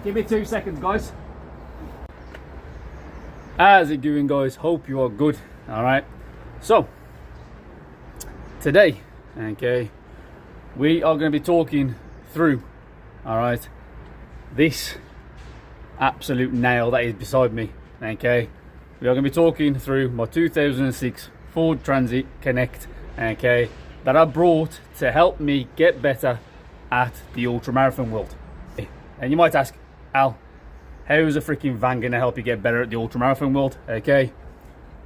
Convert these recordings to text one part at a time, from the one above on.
Give me 2 seconds, guys. How's it going, guys? Hope you are good. All right. So today, okay, we are going to be talking through, all right, this absolute nail that is beside me. Okay, we are going to be talking through my 2006 Ford Transit Connect, okay, that I brought to help me get better at the ultramarathon world. And you might ask, Al, how is a freaking van going to help you get better at the ultramarathon world? Okay,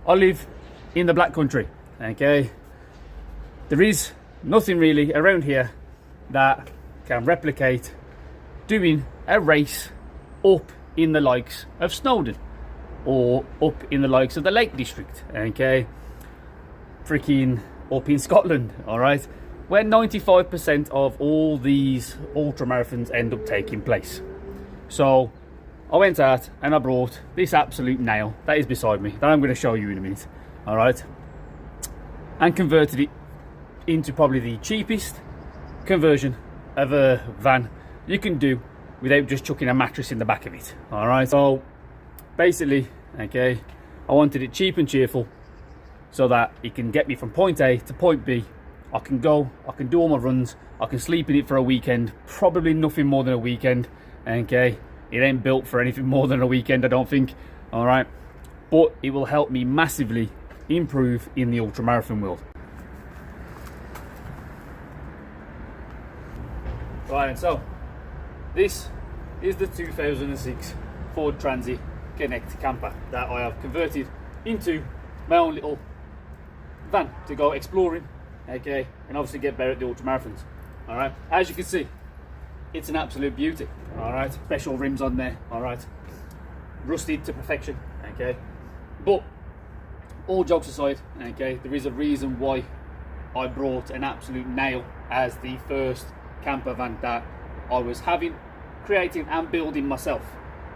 I live in the Black Country. Okay, there is nothing really around here that can replicate doing a race up in the likes of Snowdon or up in the likes of the Lake District. Okay, freaking up in Scotland, all right, where 95% of all these ultramarathons end up taking place. So I went out and I brought this absolute nail that is beside me, that I'm going to show you in a minute, all right, and converted it into probably the cheapest conversion of a van you can do without just chucking a mattress in the back of it. All right, so basically, okay, I wanted it cheap and cheerful so that it can get me from point A to point B. I can go, I can do all my runs, I can sleep in it for a weekend, probably nothing more than a weekend. Okay, it ain't built for anything more than a weekend, I don't think. All right, but it will help me massively improve in the ultramarathon world. Right, and so this is the 2006 Ford Transit Connect camper that I have converted into my own little van to go exploring, okay, and obviously get better at the ultramarathons. All right, as you can see, it's an absolute beauty. All right, special rims on there. All right, rusted to perfection. Okay, but all jokes aside, okay, there is a reason why I brought an absolute nail as the first camper van that I was creating and building myself.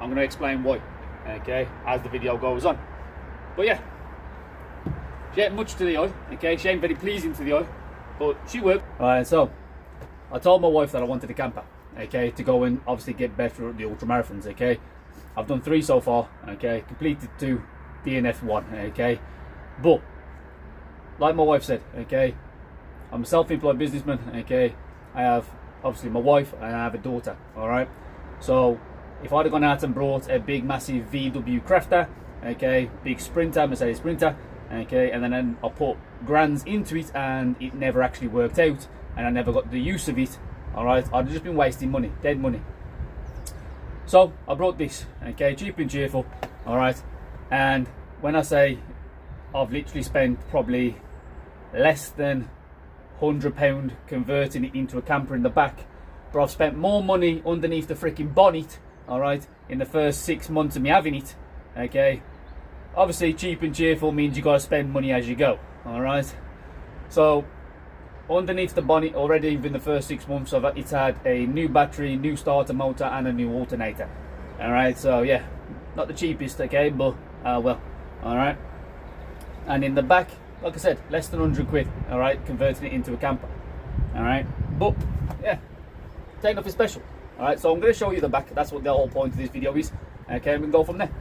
I'm going to explain why, okay, as the video goes on. But yeah, she ain't much to the eye, okay, she ain't very pleasing to the eye, but she worked. Alright, so I told my wife that I wanted a camper, okay, to go and obviously get better at the ultramarathons. Okay, I've done 3 so far, okay, completed 2, DNF 1, okay, but like my wife said, okay, I'm a self-employed businessman. Okay, I have obviously my wife and I have a daughter. All right, so if I'd have gone out and brought a big massive VW Crafter, okay, big Sprinter, Mercedes Sprinter, okay, and then I put grands into it and it never actually worked out and I never got the use of it, all right, I'd have just been wasting money, dead money. So I brought this, okay, cheap and cheerful, all right, and when I say I've literally spent probably less than £100 converting it into a camper in the back, but I've spent more money underneath the freaking bonnet, all right, in the first 6 months of me having it. Okay, obviously cheap and cheerful means you got to spend money as you go, all right. So underneath the bonnet already within the first 6 months of it, it's had a new battery, new starter motor and a new alternator. All right, so yeah, not the cheapest, okay, but well, all right. And in the back, like I said, less than 100 quid, all right, converting it into a camper, all right. But yeah, ain't nothing special, all right. So I'm going to show you the back. That's what the whole point of this video is. Okay, we can go from there.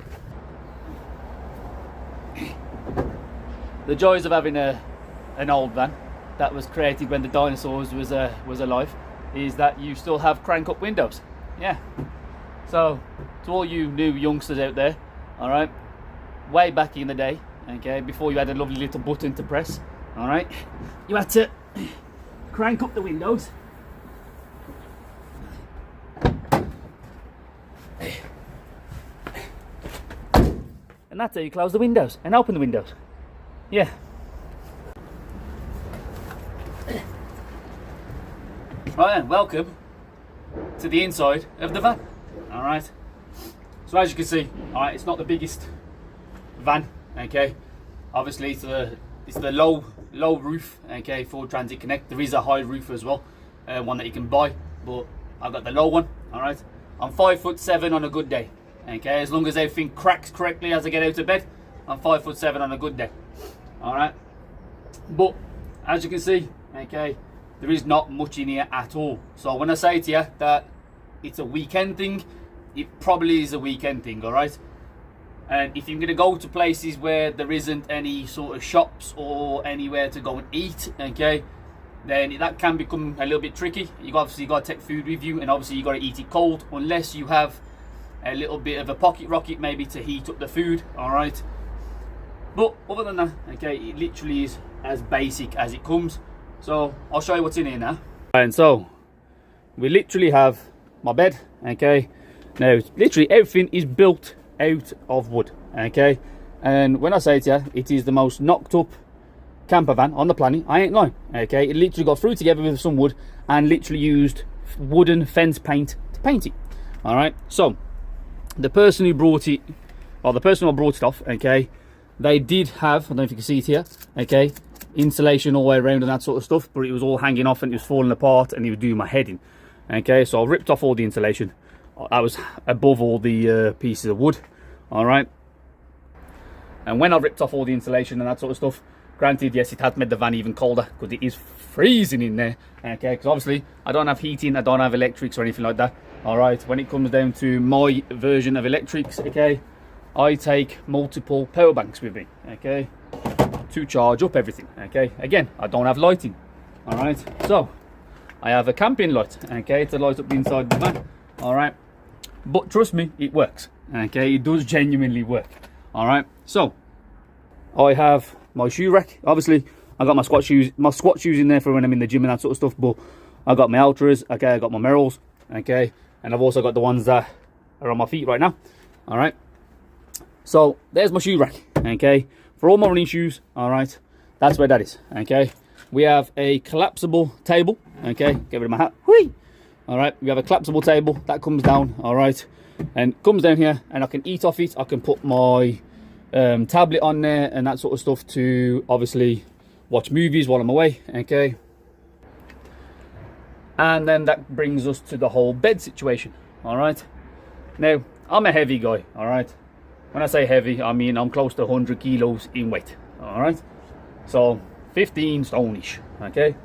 The joys of having an old van that was created when the dinosaurs was alive is that you still have crank up windows. Yeah. So to all you new youngsters out there, all right, way back in the day, okay, before you had a lovely little button to press, all right, you had to crank up the windows. And that's how you close the windows and open the windows. Yeah. Right then, welcome to the inside of the van. All right. So as you can see, all right, it's not the biggest van. Okay. Obviously, it's the low roof. Okay, Ford Transit Connect. There is a high roof as well, one that you can buy, but I've got the low one. All right. I'm 5'7" on a good day. Okay, as long as everything cracks correctly as I get out of bed, I'm 5'7" on a good day. All right. But as you can see, okay, there is not much in here at all. So when I say to you that it's a weekend thing, it probably is a weekend thing, all right? And if you're going to go to places where there isn't any sort of shops or anywhere to go and eat, okay, then that can become a little bit tricky. You obviously got to take food with you, and obviously you got to eat it cold, unless you have a little bit of a pocket rocket maybe to heat up the food, all right? But other than that, okay, it literally is as basic as it comes. So I'll show you what's in here now. And so we literally have my bed, okay? Now literally everything is built out of wood, okay? And when I say to you, it is the most knocked up camper van on the planet, I ain't lying, okay? It literally got through together with some wood and literally used wooden fence paint to paint it, all right? So the person who brought it, or the person who brought it off, okay, they did have, I don't know if you can see it here, okay, insulation all the way around and that sort of stuff, but it was all hanging off and it was falling apart and it was doing my head in, okay? So I ripped off all the insulation. That was above all the pieces of wood, all right? And when I ripped off all the insulation and that sort of stuff, granted, yes, it has made the van even colder because it is freezing in there, okay? Because obviously I don't have heating, I don't have electrics or anything like that, all right? When it comes down to my version of electrics, okay, I take multiple power banks with me, okay, to charge up everything, okay? Again, I don't have lighting, all right? So I have a camping light, okay, to light up the inside of the van, all right? But trust me, it works, okay? It does genuinely work, all right? So I have my shoe rack. Obviously I got my squat shoes in there for when I'm in the gym and that sort of stuff, but I got my ultras, okay, I got my Merrells, okay, and I've also got the ones that are on my feet right now, all right? So there's my shoe rack, okay, for all my running shoes, all right? That's where that is, okay? We have a collapsible table, okay, get rid of my hat, whee! All right, we have a collapsible table that comes down, all right, and comes down here, and I can eat off it. I can put my tablet on there and that sort of stuff to obviously watch movies while I'm away, okay? And then that brings us to the whole bed situation, all right? Now, I'm a heavy guy, all right? When I say heavy, I mean I'm close to 100 kilos in weight, all right? So 15 stone-ish, okay?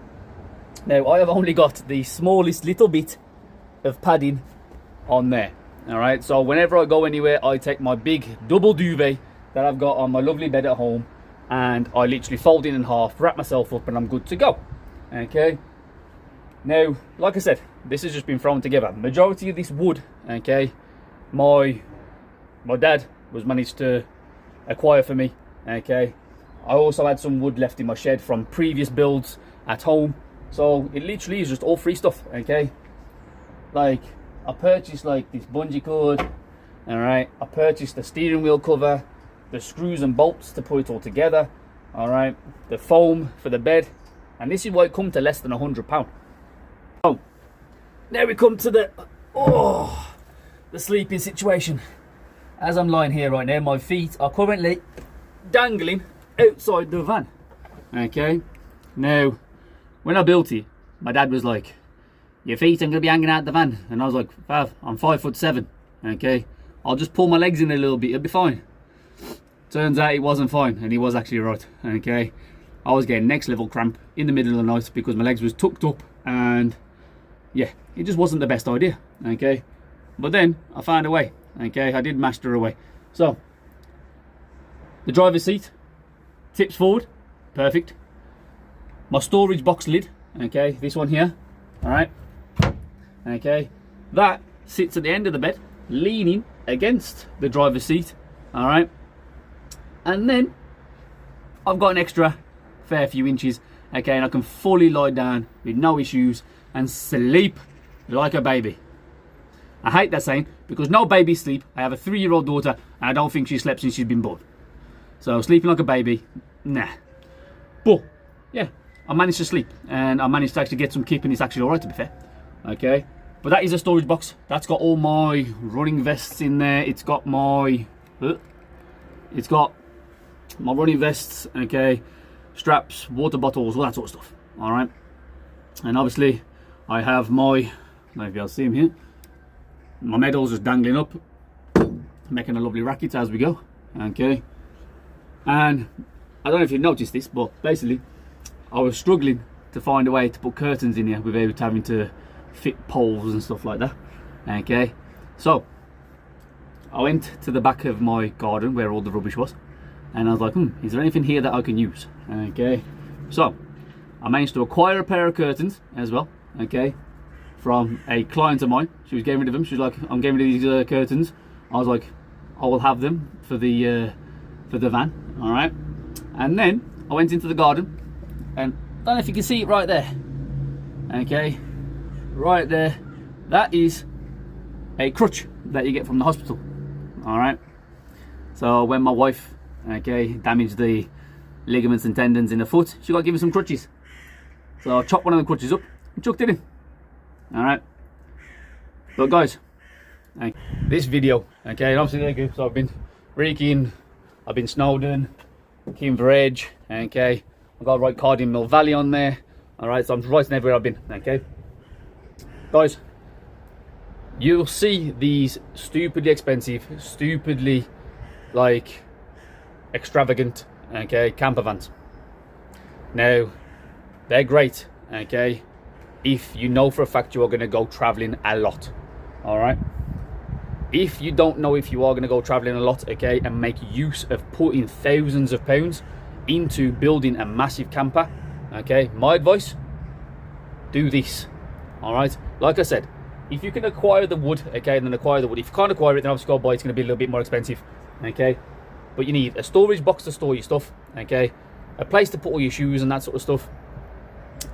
Now, I have only got the smallest little bit of padding on there, all right? So whenever I go anywhere, I take my big double duvet that I've got on my lovely bed at home, and I literally fold it in half, wrap myself up, and I'm good to go, okay? Now, like I said, this has just been thrown together. Majority of this wood, okay, my dad was managed to acquire for me, okay? I also had some wood left in my shed from previous builds at home, so it literally is just all free stuff, okay? Like, I purchased like this bungee cord, all right? I purchased the steering wheel cover, the screws and bolts to put it all together, all right? The foam for the bed, and this is why it come to less than £100. So, now we come to the sleeping situation. As I'm lying here right now, my feet are currently dangling outside the van, okay? Now, when I built it, my dad was like, your feet aren't going to be hanging out the van. And I was like, Fav, I'm 5'7", okay? I'll just pull my legs in a little bit, it'll be fine. Turns out it wasn't fine, and he was actually right, okay? I was getting next level cramp in the middle of the night because my legs was tucked up, and yeah, it just wasn't the best idea, okay? But then I found a way, okay? I did master a way. So, the driver's seat tips forward, perfect. My storage box lid, okay, this one here, all right, okay, that sits at the end of the bed, leaning against the driver's seat, all right, and then I've got an extra fair few inches, okay, and I can fully lie down with no issues and sleep like a baby. I hate that saying because no babies sleep. I have a 3-year-old daughter and I don't think she slept since she's been born. So sleeping like a baby, nah. But yeah, I managed to sleep and I managed to actually get some keep, and it's actually alright, to be fair, okay? But that is a storage box. That's got all my running vests in there. It's got my running vests, okay, straps, water bottles, all that sort of stuff, all right? And obviously I have my, I don't know if you'll see them here, my medals just dangling up, making a lovely racket as we go, okay? And I don't know if you've noticed this, but basically I was struggling to find a way to put curtains in here without having to fit poles and stuff like that, okay? So I went to the back of my garden where all the rubbish was, and I was like, is there anything here that I can use? Okay, so I managed to acquire a pair of curtains as well, okay, from a client of mine. She was getting rid of them. She was like, I'm getting rid of these curtains. I was like, I will have them for the van, all right? And then I went into the garden, and I don't know if you can see it right there, okay, right there, that is a crutch that you get from the hospital, all right? So when my wife, okay, damaged the ligaments and tendons in her foot, she got given some crutches. So I chopped one of the crutches up and chucked it in, all right? But guys, this video, okay, and obviously there you go. So I've been Reeking, I've been Snowdon, Kinveredge, okay, I've got right Cardigan Mill Valley on there, all right, so I'm writing everywhere I've been, okay. Guys, you'll see these stupidly expensive, stupidly like extravagant, okay, camper vans. Now, they're great, okay, if you know for a fact you are going to go traveling a lot, all right? If you don't know if you are going to go traveling a lot, okay, and make use of putting thousands of pounds into building a massive camper, okay, my advice, do this, all right? Like I said, if you can acquire the wood, okay, then acquire the wood. If you can't acquire it, then obviously go buy it. It's going to be a little bit more expensive, okay? But you need a storage box to store your stuff, okay, a place to put all your shoes and that sort of stuff,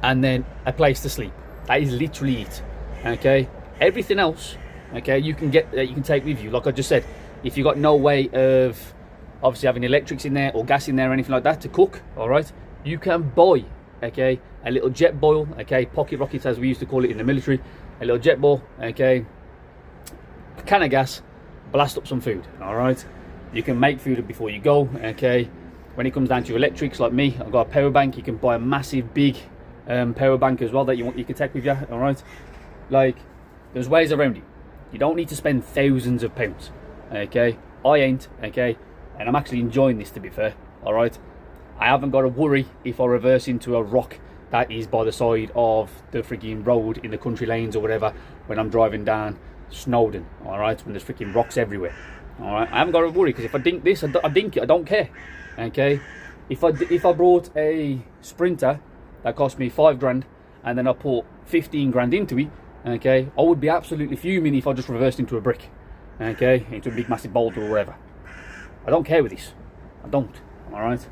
and then a place to sleep. That is literally it, okay? Everything else, okay, you can get you can take with you. Like I just said, if you've got no way of obviously having electrics in there or gas in there or anything like that to cook, all right, you can buy, okay, a little jet boil, okay, pocket rockets as we used to call it in the military, a little jet boil, okay, a can of gas, blast up some food, all right. You can make food before you go, okay. When it comes down to electrics, like me, I've got a power bank. You can buy a massive big power bank as well that you can take with you, all right. Like, there's ways around it. You don't need to spend thousands of pounds, okay. I ain't, okay, and I'm actually enjoying this, to be fair, all right. I haven't got to worry if I reverse into a rock that is by the side of the freaking road in the country lanes or whatever when I'm driving down Snowdon, all right, when there's freaking rocks everywhere, all right. I haven't got to worry, because if I dink this, I dink it, I don't care, okay. If I brought a Sprinter that cost me 5 grand and then I put 15 grand into it, okay, I would be absolutely fuming if I just reversed into a brick, okay, into a big massive boulder or whatever. I don't care with this, I don't, all right,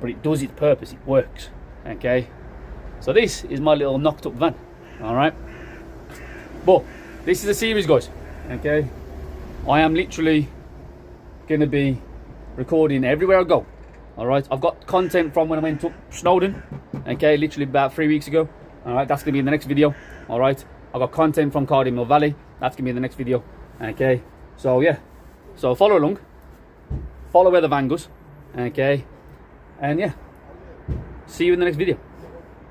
but it does its purpose, it works, okay. So this is my little knocked up van, all right. But this is a series, guys, okay. I am literally going to be recording everywhere I go, all right. I've got content from when I went up Snowdon, okay, literally about 3 weeks ago, all right. That's going to be in the next video, all right. I've got content from Cardigan Mill Valley, that's going to be in the next video, okay. So yeah, so follow along, follow where the van goes, okay, and yeah, see you in the next video.